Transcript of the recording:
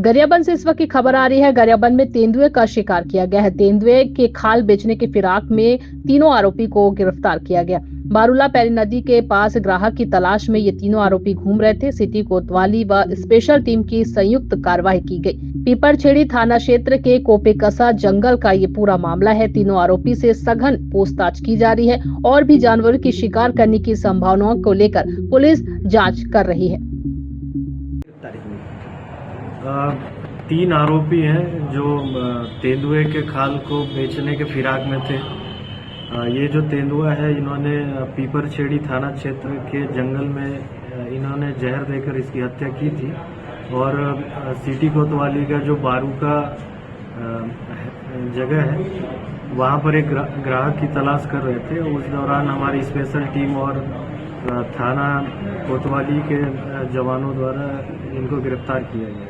गरियाबंद से इस वक्त की खबर आ रही है। गरियाबंद में तेंदुए का शिकार किया गया है। तेंदुए के खाल बेचने की फिराक में तीनों आरोपी को गिरफ्तार किया गया। बारूला पैरी नदी के पास ग्राहक की तलाश में ये तीनों आरोपी घूम रहे थे। सिटी कोतवाली व स्पेशल टीम की संयुक्त कार्रवाई की गई। पीपरछेड़ी थाना क्षेत्र के कोपेकसा जंगल का ये पूरा मामला है। तीनों आरोपी से सघन पूछताछ की जा रही है और भी जानवरों की शिकार करने की संभावनाओं को लेकर पुलिस जाँच कर रही है। 3 आरोपी हैं जो तेंदुए के खाल को बेचने के फिराक में थे। ये जो तेंदुआ है, इन्होंने पीपरछेड़ी थाना क्षेत्र के जंगल में इन्होंने जहर देकर इसकी हत्या की थी और सिटी कोतवाली का जो बारू का जगह है, वहाँ पर एक ग्राहक की तलाश कर रहे थे। उस दौरान हमारी स्पेशल टीम और थाना कोतवाली के जवानों द्वारा इनको गिरफ्तार किया गया।